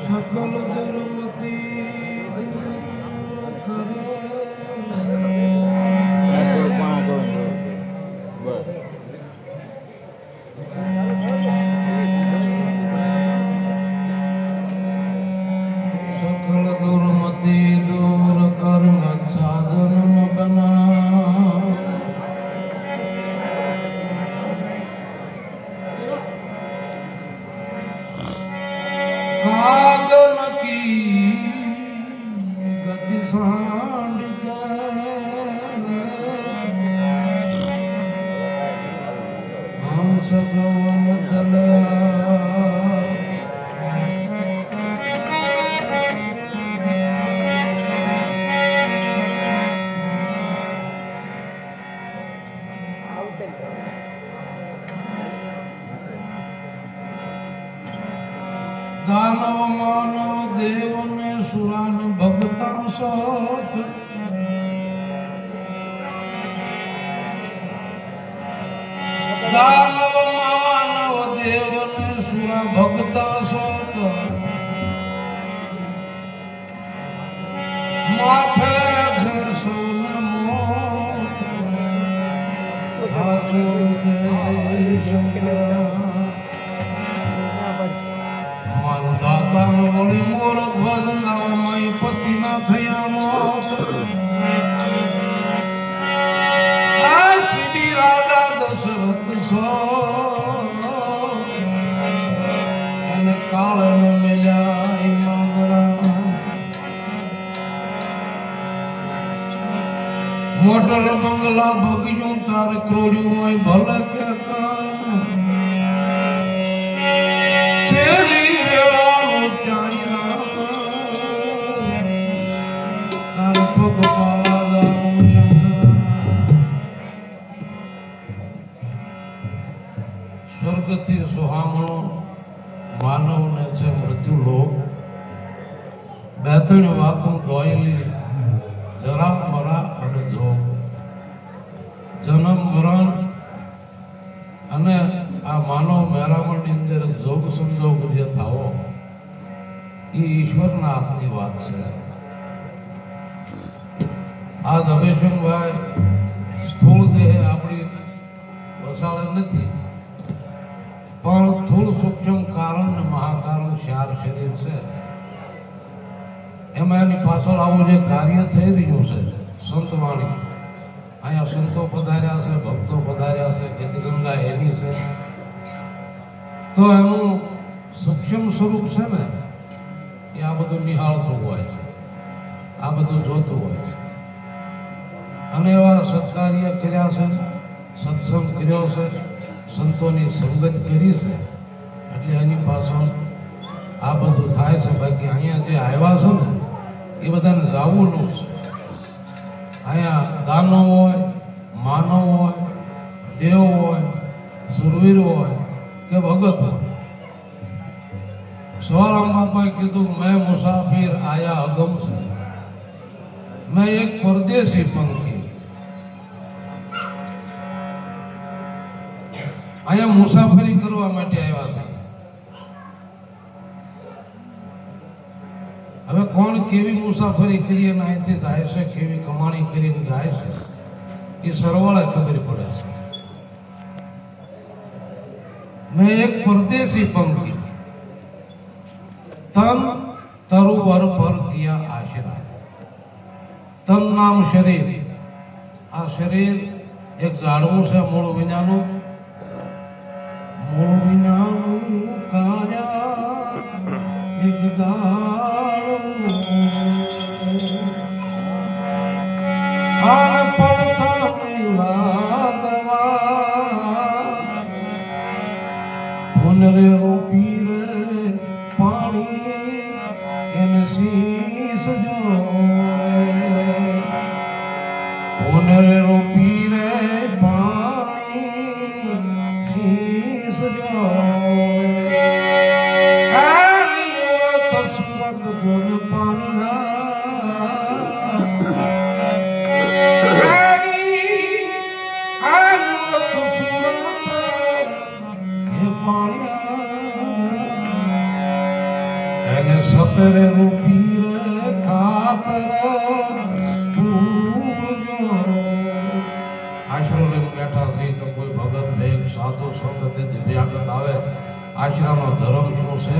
सकल दुर्मति सकल दुर्मति दूर कर साधन बना कागन की गति सांड हम सगवन चला दानव मानव देव ने सुरान भगता सोत दानव मानव देव ने सुरा भगता सोत माथे थे सोन मोत हाथों दे शंकर દાતાનો વળી મોર ધ્વજ નામય પતિના થયા મોત આ શ્રી રાજા દશરથ સો અને કાળન મેલાય માંગરા મોટર બંગલા ભગ્યું તારે ક્રોડ્યું હોય ભલે કે કાન સ્વર્ગથી સુહામણો માનવને છે મૃત્યુ લોક બે ત્રણ વાતો દોયેલી જરા મરા અને જોગ જન્મ મરણ અને આ માનવ મેરામણની અંદર જોગ સંજોગ જે થાવો એ ઈશ્વરના હાથની વાત છે આ દમેશનભાઈ સ્થૂળ દેહ આપણી વસાળે નથી પણ સ્થૂળ સૂક્ષ્મ કારણ ને મહાકારણ ચાર શરીર છે એમાં એની પાછળ આવું જે કાર્ય થઈ રહ્યું છે સંતવાણી અહીંયા સંતો પધાર્યા છે ભક્તો પધાર્યા છે ખેતીગંગા એની છે તો એનું સૂક્ષ્મ સ્વરૂપ છે ને એ આ બધું નિહાળતું હોય છે આ બધું જોતું હોય છે અને એવા સત્કાર્ય કર્યા છે સત્સંગ કર્યો છે સંતોની સંગત કરી છે એટલે એની પાછળ આ બધું થાય છે બાકી અહીંયા જે આવ્યા છે ને એ બધાને જાવું છે અહીંયા દાનવ હોય માનવ હોય દેવ હોય સુરવીર હોય કે ભગત હોય સવારામ બાપાએ કીધું મેં મુસાફિર આયા અગમ છે મેં એક પરદેશી પંખી અહીંયા મુસાફરી કરવા માટે આવ્યા છે હવે કોણ કેવી મુસાફરી કરી અને અહીંથી જાય છે કેવી કમાણી કરીને જાય છે એ સરવાળે ખબર પડે છે મેં એક પરદેશી પંખી તન તરુવર પર કિયા આશરા તન નામ શરીર આ શરીર એક ઝાડવું છે મૂળ વિનાનું મૂળ વિનાનું કાયા એક ઝાડવું આન પડતા મેલા દવા પુનરે રોપી રે પાણી એને શીશ જો પુનરે રોપી રે પાણી શીશ જો આની મૂરત સુરત જોન પાણી એને સતરે રૂપી રે ખાતર પૂજો. આશરો લઈને બેઠા થઈ તો કોઈ ભગત ભેગ સાધુ સંત તે દિવ્યાગત આવે. આશ્રમનો ધર્મ શું છે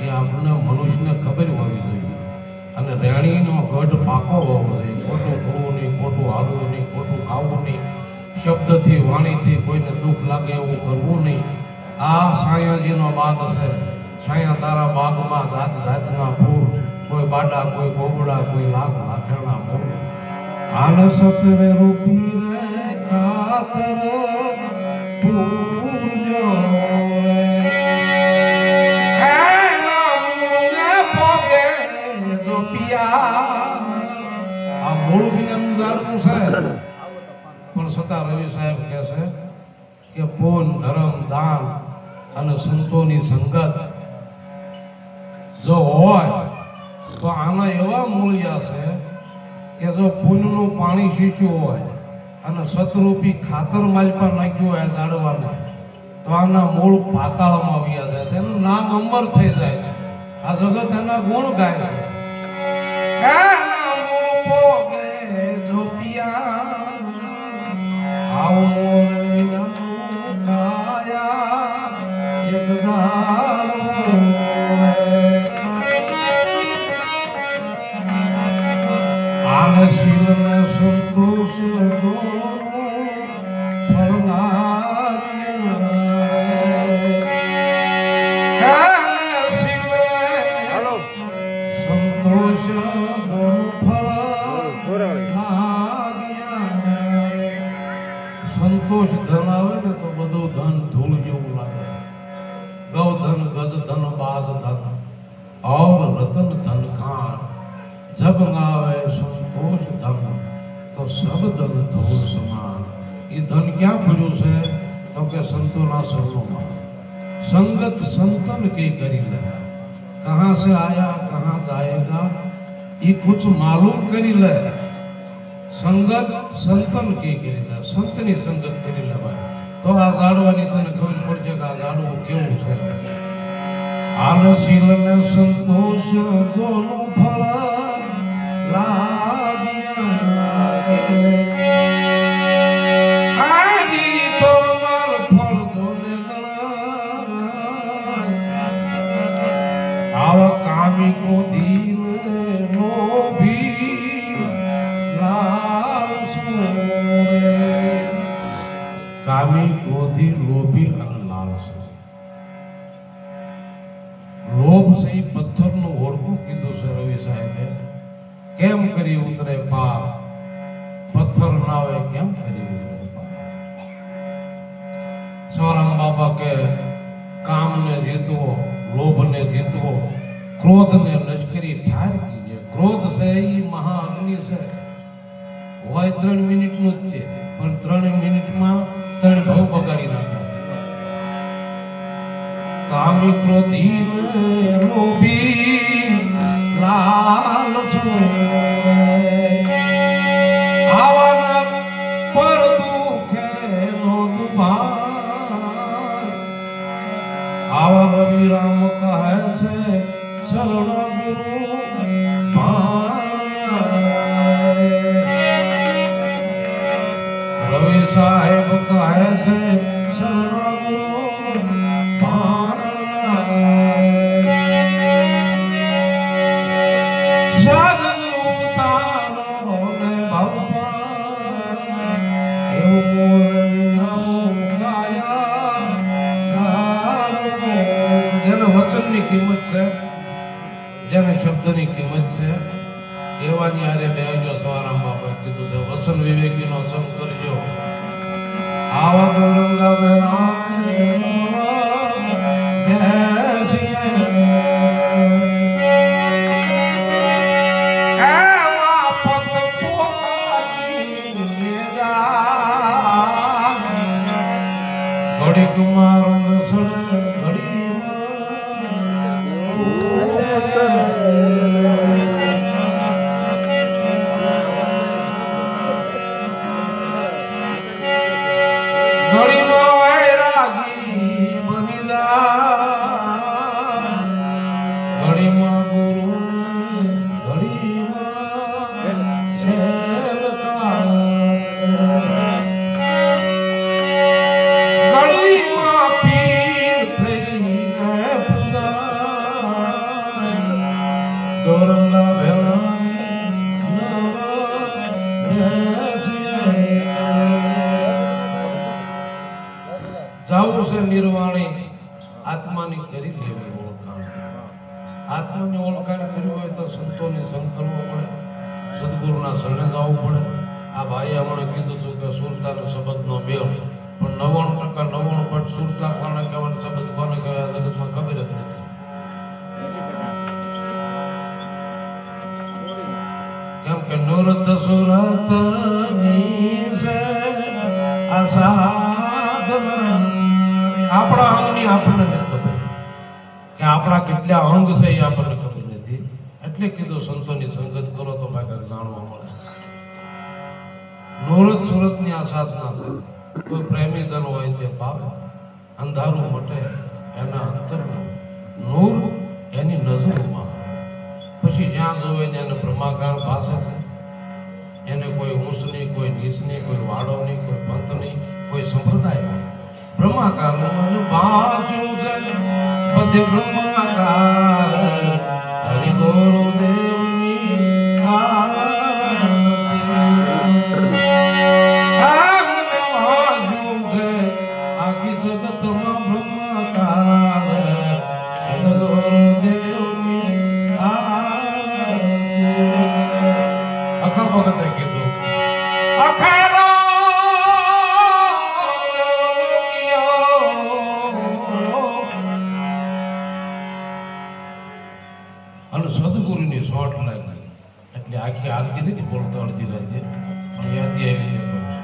એ આપણને મનુષ્યને ખબર હોવી જોઈએ. અને રેણીનો ગઢ પાકો હોવો જોઈએ. ખોટું કરવું નહીં, ખોટું હાલવું નહીં, ખોટું ખાવું નહીં, શબ્દથી વાણીથી કોઈને દુઃખ લાગે એવું કરવું નહીં. આ સાયાજીનો બાગ છે. સાયા તારા બાગમાં જાત જાતના ફૂલ, કોઈ બાડા, કોઈ ગોબડા, કોઈ લાખ લાખેના ફૂલ. આન સતરે રૂપી રે ખાતર પૂજો. આ મૂળ વિનાનું ઝાડવું છે. પણ છતાં રવિ સાહેબ કહે છે કે પૂન, ધર્મ, દાન અને સંતોની સંગત જો હોય તો આના એવા મૂળિયા છે કે જો પૂનનું પાણી શીશ્યું હોય અને સતરૂપી ખાતર માલપા નાખ્યું હોય ઝાડવાને તો આના મૂળ પાતાળમાં આવ્યા જાય છે. એનું નામ અમર થઈ જાય છે. આ જગત એના ગુણ ગાય છે. શીલ ને સંતોષ સંતોષ ધન આવે ને તો બધું ધન ધૂળ જેવું લાગે. ગૌધન, ગજધન, બાદ ધન और रतन धन खान जब गावे संतोष धन तो सब धन धूल समान. ये धन क्या પડ્યું છે તો કે સંતોના શરણોમાં. संगत संतन की करी ले. कहाँ से आया कहाँ जाएगा ये कुछ मालूम करी ले. संगत संतन की करी ले. संतनी संगत કરી લે ભાઈ તો આ ઝાડવાની તને ખબર પડશે કે આ ઝાડવું કેવું છે. આનશીલ ને સંતોષ દોનું ફળ લાગ્યા. આજી તો માર ફળ દોને ગણા. આવા કામી ક્રોધી લોભી લાલસુ. કામી ક્રોધી લોભી અને લાલસુ. લોભ છે પથ્થરનું હોડકું કીધું છે રવિ સાહેબે. કેમ કરી ઉતરે પાર, પથ્થર ના હોય કેમ કરી ઉતરે પાર. સ્વરામ બાબા કે કામને જીતવો, લોભને જીતવો, ક્રોધને લશ્કરી ઠાર કીજે. ક્રોધ છે એ મહાઅગ્નિ છે. હોય 3 મિનિટનું જ છે પણ 3 મિનિટમાં 3 ભાવ બગાડી નાખે. કામી ક્રોધી લોભી લાલચુ. આવાના પર દુખે નો દુભાર. આવા રવિ રામ કહે છે શરણ ગુરુ રવિ સાહેબ કહે છે શરણ ગુરુ. વચનની કિંમત છે, જેને શબ્દની કિંમત છે એવાની હારે બેહજો. સવારામ બાપાએ કીધું છે વચન વિવેકીનો સંગ કરજો. આવા દોરંગા બેના ઘડી કુમાર ઘડીમાં વૈરાગી ઘડીમાં ગુરુ ઘડીમાં શેર ઘડીમાં પીર થઈને પુરાય દોરંગા જાવું છે નિર્વાણી આત્માની કરી લેવી ઓળખાણ. આત્માની ઓળખાણ કરવી હોય તો સંતોની સંગ કરવો પડે, સદગુરુના શરણે જવું પડે. આ ભાઈએ હમણાં કીધું હતું કે સુરતા અને શબ્દનો મેળ, પણ 99% સુરતા કોને કહેવાય, શબ્દ કોને કહેવાય જગતમાં ખબર જ નથી. કેમ કે નૂરત સુરત ની છે આ સાધના. આપણા અંગની આપણને નથી ખબર કે આપણા કેટલા અંગ છે એ આપણને ખબર નથી. એટલે કીધું સંતોની સંગત કરો તો ભાઈ જાણવા મળે. નૂરત સુરતની આ સાધના છે. કોઈ પ્રેમી જન હોય તે પાવે, અંધારું મટે એના અંતરમાં, નૂર એની નજરમાં. પછી જ્યાં જોવે એને બ્રહ્માકાર ભાષે છે. એને કોઈ ઊંચ નહીં, કોઈ નીચ નહીં, કોઈ વાડો નહીં, કોઈ પંથ નહીં, કોઈ સંપ્રદાય નહીં. બ્રહ્માકાર બાજુ છે બધે બ્રહ્માકાર. હરિ ગુરુદેવની બાજુ છે આખી જગતમાં બ્રહ્માકાર. સદગુરુદેવની અખા ભગતે કીધું અખા અને સદગુરુની શોર્ટ લાગી એટલે આખી આરતી નથી બોલતો અડધી રાતે, પણ યાદી આવી રીતે કહું છું.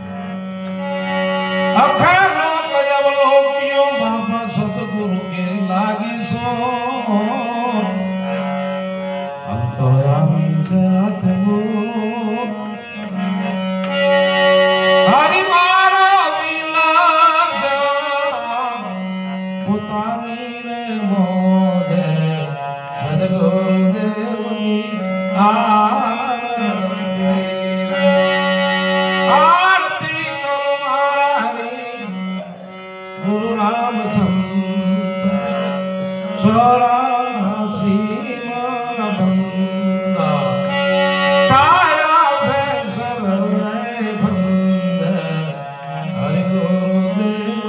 અખાના કયા લોકીઓ બાબા સદગુરુ કેરી લાગી સો અંતરયામી છે આત્મો હરિ મારા વિલાસા પોતાની રે મોદે સદગુરુદેવની આરતી કરો મારા હરિ ગુરુ રામચંદ્ર સ્વરા શ્રી બંદા કાયા છે સર્વે બંદ હરિ ગુરુદેવની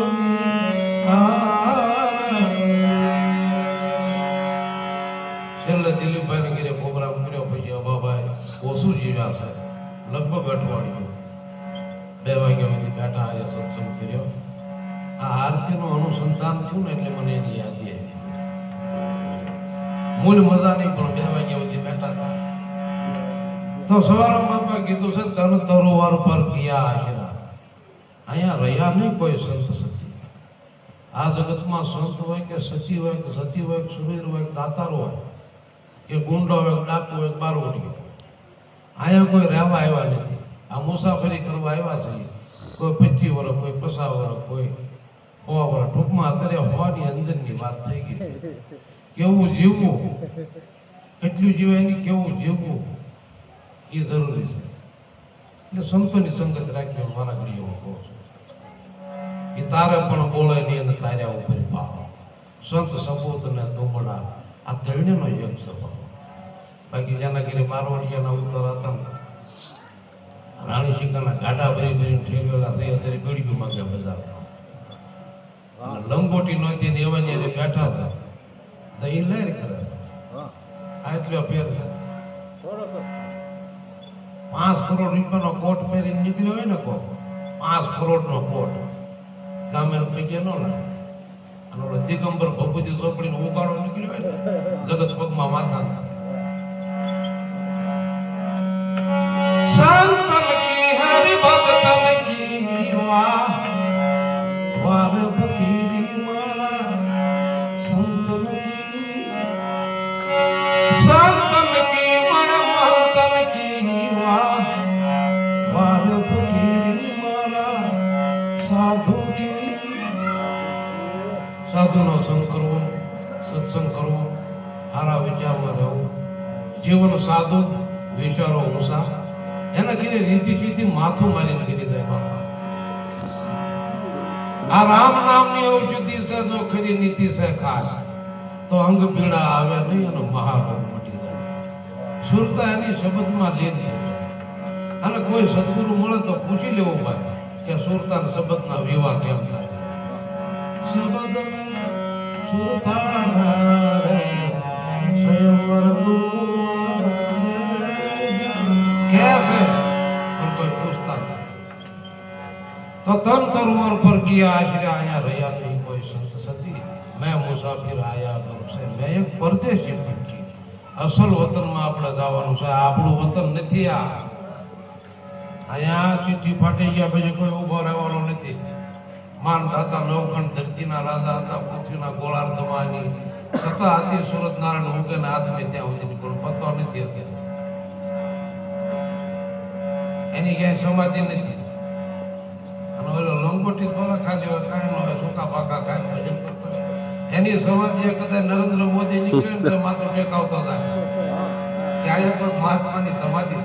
છેલ્લે દિલીપભાઈને ઘરે પ્રોગ્રામ કર્યો. પછી અભાભાઈ ઓછું જીવ્યા છે, લગભગ અઠવાડિયું 2 વાગ્યા સુધી બેઠા આજે સત્સંગ કર્યો. આ આરતીનું અનુસંધાન થયું ને એટલે મને એની યાદી આવી. મૂળ મજા નહીં, પણ 2 વાગ્યા સુધી બેઠા હતા તો સવારે બાપા કીધું છે તન તરોવર પર કિયા આશરા. અહીંયા રહ્યા નહીં કોઈ સંત સતી. આ જગતમાં સંત હોય કે સતી હોય કે સતી હોય કે સુરીર હોય કે દાતાર હોય કે ગુંડો હોય કે ડાકુ હોય કે બારવટીયો, અહીંયા કોઈ રહેવા આવ્યા નથી. આ મુસાફરી કરવા આવ્યા છે. કોઈ 25 વર્ષ, કોઈ 50 વર્ષ, કોઈ 100 વર્ષ. ટૂંકમાં અત્યારે હોવાની અંદરની વાત થઈ ગઈ. કેવું જીવવું, કેટલું જીવાય નહીં, કેવું જીવવું એ જરૂરી છે. એટલે સંતોની સંગત રાખી મારા ઘડીઓમાં કહું છું. એ તારે પણ બોલે નહીં અને તાર્યા ઉપર ભાવ. સંત સપૂત ને તુંબડા આ ધૈર્યનો એક સ્વભાવ. બાકી જેના ઘરે મારવાડિયાના ઉત્તર હતા ને રાણી શિકાના ગાડા ભરી ભરીને ઠેરવેલા થઈ અત્યારે પીડી માંગ્યા બધા. લંગોટી નહોતી ને એવા જ્યારે બેઠા હતા તો એ લહેર કરે. આ એટલો ફેર છે. 5 કરોડ રૂપિયાનો કોટ પહેરીને નીકળ્યો હોય ને કોટ, 5 કરોડનો કોટ ગામે પૈકી ન લાગે. અને ઓલો દિગંબર ભભૂતિ ચોપડીનો ઉગાડો નીકળ્યો હોય ને જગત પગમાં માથા. સંતન કી હરિ ભગતન કી વાહ વાર ફકીરી મારા સંતન કી મણ મંતન કી વાહ વાર ફકીરી મારા સાધુ કી. સાધુનો સંગ કરવો, સત્સંગ કરવો, સારા વિચારમાં રહેવું, જીવન સાદું, વિચારો ઊંચા. એને કીધી રીતિ સીધી માથું મારીને કીધી જાય બાપા. આ રામ નામની ઔષધિ છે, જો ખરી નીતિ છે ખાસ તો અંગ પીડા આવે નહીં અને મહારોગ મટી જાય. સુરતા એની શબ્દમાં લીન થઈ જાય. અને કોઈ સદગુરુ મળે તો પૂછી લેવું ભાઈ કે સુરતા ને શબ્દના વિવાહ કેમ થાય. શબ્દ સુરતા રે સ્વયંવર ગુરુ કે છે પણ કોઈ પૂછતા નથી. તો તન તરવર પર કિયા આશરે અહીંયા રહ્યા નહીં કોઈ સંત સતી. મેં મુસાફિર આયા કરું છે, મેં એક પરદેશી પંકી. અસલ વતનમાં આપણે જવાનું છે, આપણું વતન નથી આ. અહીંયા ચીઠી ફાટી ગયા પછી કોઈ ઉભો રહેવાનો નથી. માન દાતા નવખંડ ધરતીના રાજા હતા, પૃથ્વીના ગોળાર્ધમાંની છતાં હતી સુરત નારાયણ મુકેને હાથમે ત્યાં સુધી પણ પતો નથી અત્યારે. એની ક્યાંય સમાધિ નથી. અને ઓલો લંગોટી ખોરા ખાલી હોય, કાંઈ ન હોય, સૂકા પાકા કાંઈ ભજન કરતો એની સમાધિ કદાચ નરેન્દ્ર મોદી નીકળે ને તો માથું ટેકાવતો જાય કે અહીંયા પણ મહાત્માની સમાધિ.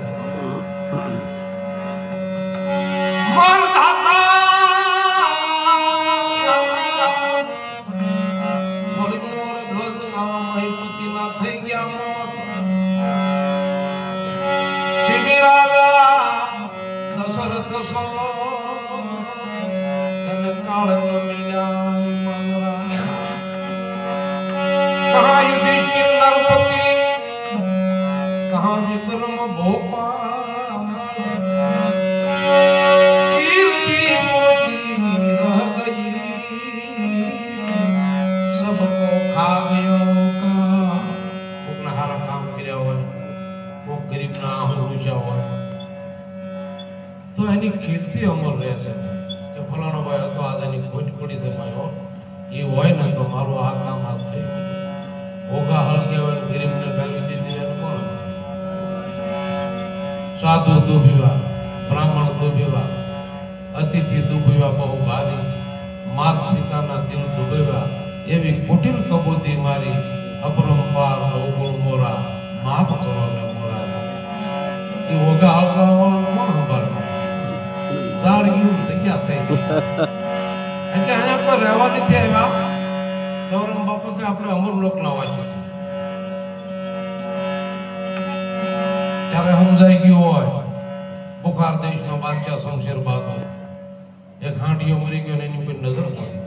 થઈ ગયા મોત શિબી રાજા દશરથ સો અને કાળ મિલ્યા कहाँ युधिष्ठिर नरपति, कहाँ विक्रम भोपाल, कीर्ति मोटी रह गई, सबको खा गयो का. कोकना हारा काम કર્યા હોય, કોક ગરીબના આહુર પૂછ્યા હોય તો એની કીર્તિ અમર રહે છે કે ફલાણો ભાઈ હતો, આજે એની ખોજ પડી છે ભાઈ. એ હોય ને તો મારું આ કામ આજ થઈ ગયું. ભોગા હળગે હોય ગરીબને ગાલી દીધી એને કોણ? સાધુ દુભીવા, બ્રાહ્મણ દુભીવા, અતિથિ દુભીવા બહુ ભારી, માત પિતાના દિલ દુભીવા, એવી કુટિલ કબૂતી મારી, અપરંપાર અવગુણ મોરા, માફ કરો ને મોરા. એ ભોગા હળગા વાળા કોણ સંભાળે? ઝાડ ગયું જગ્યા થઈ. એટલે અહીંયા કોઈ રહેવા નથી આવ્યા. ગૌરવ બાપુ કે આપણે અમર લોકના વાંચ્યું છે ત્યારે સમજાઈ ગયું હોય. બુખાર દેશનો બાદશાહ શમશેર બહાદુર એક હાંડિયો મરી ગયો ને એની કોઈ નજર પડી.